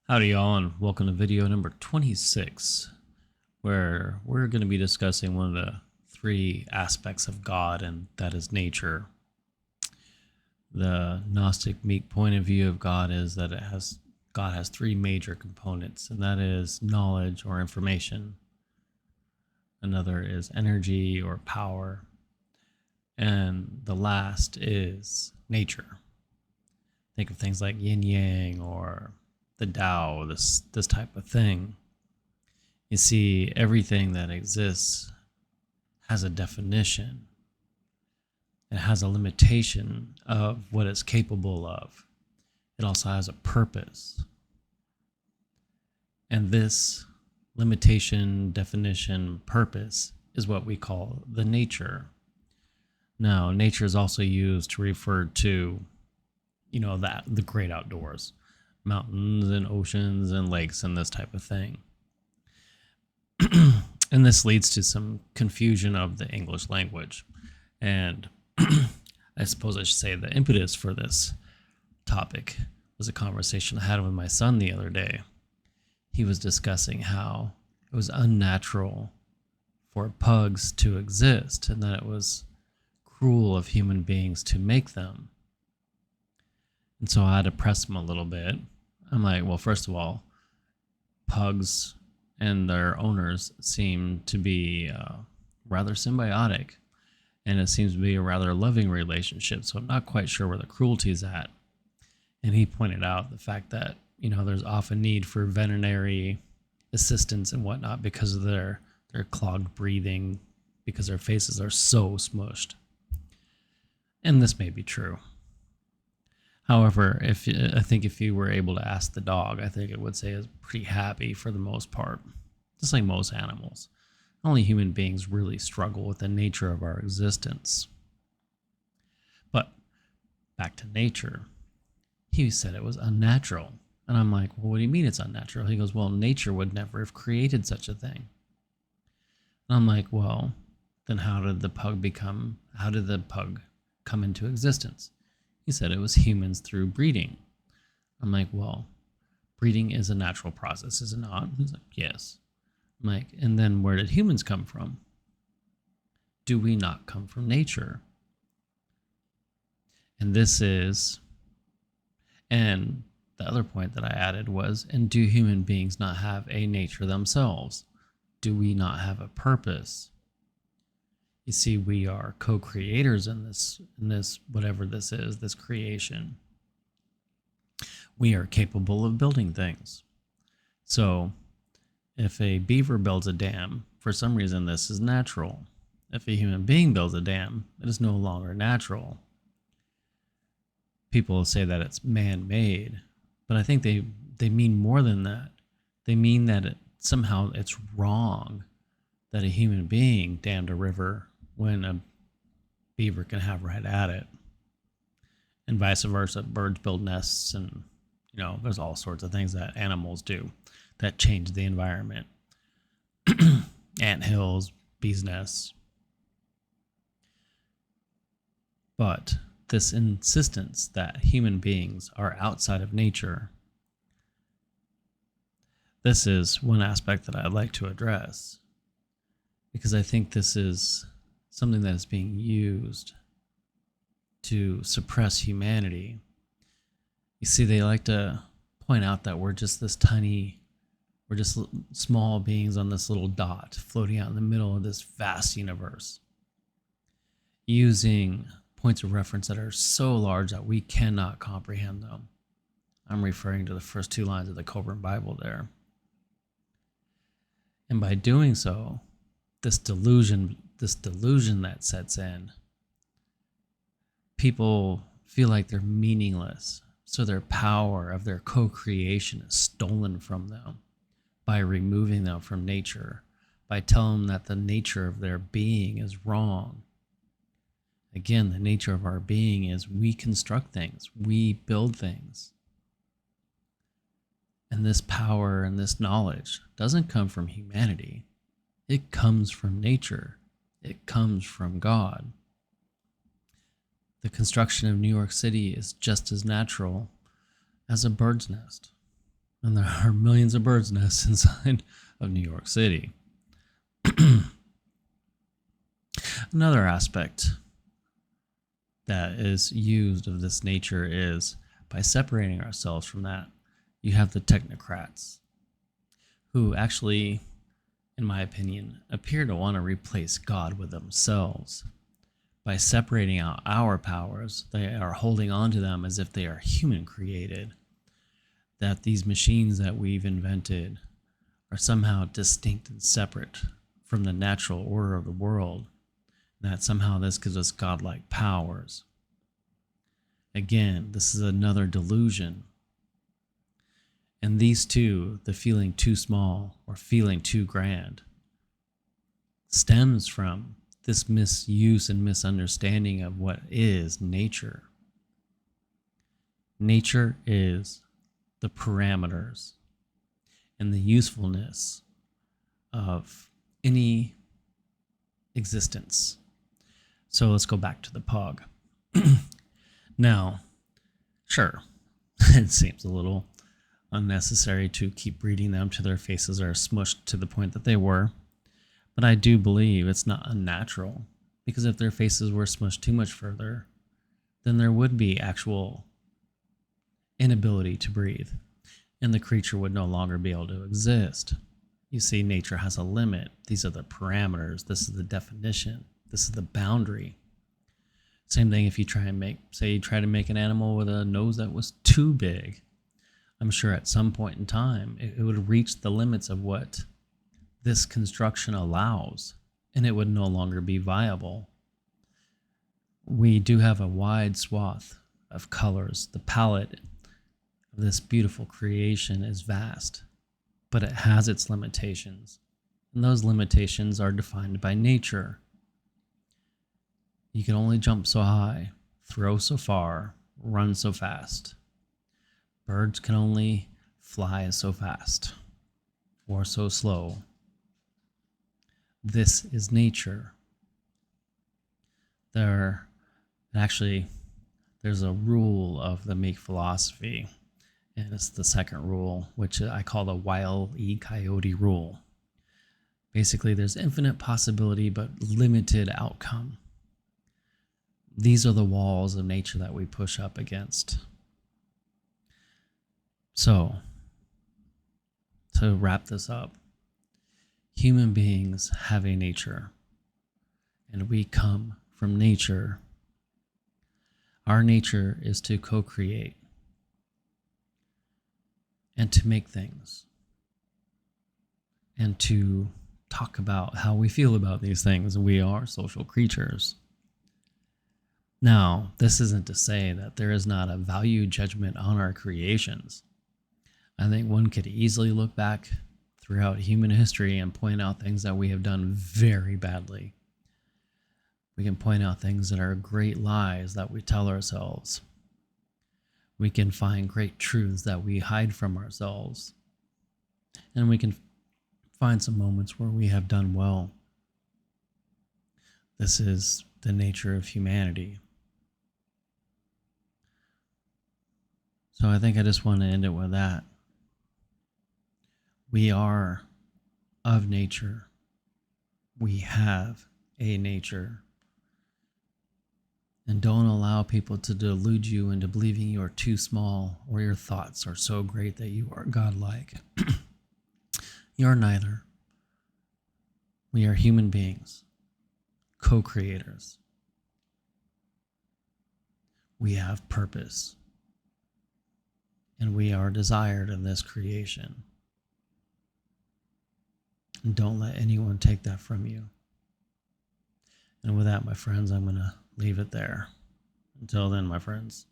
Howdy y'all, and welcome to video number 26, where we're going to be discussing one of the three aspects of God, and that is nature. The Gnostic Meek point of view of God is that God has three major components, and that is knowledge or information. Another is energy or power, and the last is nature. Think of things like yin yang or the Tao, this type of thing. You see, everything that exists has a definition. It has a limitation of what it's capable of. It also has a purpose. And this limitation, definition, purpose is what we call the nature. Now, nature is also used to refer to, the great outdoors. Mountains and oceans and lakes and this type of thing. And this leads to some confusion of the English language. And I suppose I should say the impetus for this topic was a conversation I had with my son the other day. He was discussing how it was unnatural for pugs to exist and that it was cruel of human beings to make them. And so I had to press him a little bit. I'm like, well, first of all, pugs and their owners seem to be rather symbiotic, and it seems to be a rather loving relationship. So I'm not quite sure where the cruelty is at. And he pointed out the fact that, there's often need for veterinary assistance and whatnot because of their clogged breathing, because their faces are so smushed. And this may be true. However, I think if you were able to ask the dog, I think it would say it's pretty happy for the most part, just like most animals. Only human beings really struggle with the nature of our existence. But back to nature, he said it was unnatural. And I'm like, well, what do you mean it's unnatural? He goes, well, nature would never have created such a thing. And I'm like, well, then how did the pug come into existence? He said it was humans through breeding. I'm like, well, breeding is a natural process, is it not? He's like, yes. I'm like, and then where did humans come from? Do we not come from nature? And the other point that I added was, and do human beings not have a nature themselves? Do we not have a purpose? You see, we are co-creators in this whatever this is, this creation. We are capable of building things. So if a beaver builds a dam, for some reason this is natural. If a human being builds a dam, it is no longer natural. People say that it's man-made, but I think they mean more than that. They mean that somehow it's wrong that a human being dammed a river when a beaver can have right at it, and vice versa. Birds build nests, and there's all sorts of things that animals do that change the environment. Ant hills, bees nests. But this insistence that human beings are outside of nature, this is one aspect that I'd like to address, because I think this is something that is being used to suppress humanity. You see, they like to point out that we're just small beings on this little dot floating out in the middle of this vast universe, using points of reference that are so large that we cannot comprehend them. I'm referring to the first two lines of the Coburn Bible there. And by doing so, this delusion that sets in, people feel like they're meaningless, so their power of their co-creation is stolen from them by removing them from nature, by telling them that the nature of their being is wrong. Again, the nature of our being is we construct things, we build things. And this power and this knowledge doesn't come from humanity. It comes from nature. It comes from God. The construction of New York City is just as natural as a bird's nest. And there are millions of birds' nests inside of New York City. Another aspect that is used of this nature is by separating ourselves from that. You have the technocrats who actually, in my opinion, appear to want to replace God with themselves. By separating out our powers, they are holding on to them as if they are human created, that these machines that we've invented are somehow distinct and separate from the natural order of the world, that somehow this gives us godlike powers. Again, this is another delusion. And these two, the feeling too small or feeling too grand, stems from this misuse and misunderstanding of what is nature. Nature is the parameters and the usefulness of any existence. So let's go back to the pug. Now, sure, it seems a little unnecessary to keep breeding them till their faces are smushed to the point that they were, but I do believe it's not unnatural, because if their faces were smushed too much further, then there would be actual inability to breathe, and the creature would no longer be able to exist. You see, nature has a limit. These are the parameters. This is the definition. This is the boundary. Same thing if you try and make an animal with a nose that was too big. I'm sure at some point in time it would reach the limits of what this construction allows, and it would no longer be viable. We do have a wide swath of colors. The palette of this beautiful creation is vast, but it has its limitations, and those limitations are defined by nature. You can only jump so high, throw so far, run so fast. Birds can only fly so fast or so slow. This is nature. There's a rule of the Meek philosophy, and it's the second rule, which I call the Wile E. Coyote rule. Basically, there's infinite possibility but limited outcome. These are the walls of nature that we push up against. So, to wrap this up, human beings have a nature, and we come from nature. Our nature is to co-create and to make things and to talk about how we feel about these things. We are social creatures. Now, this isn't to say that there is not a value judgment on our creations. I think one could easily look back throughout human history and point out things that we have done very badly. We can point out things that are great lies that we tell ourselves. We can find great truths that we hide from ourselves. And we can find some moments where we have done well. This is the nature of humanity. So I think I just want to end it with that. We are of nature. We have a nature. And don't allow people to delude you into believing you are too small or your thoughts are so great that you are godlike. You're neither. We are human beings, co-creators. We have purpose, and we are desired in this creation. And don't let anyone take that from you. And with that, my friends, I'm going to leave it there. Until then, my friends.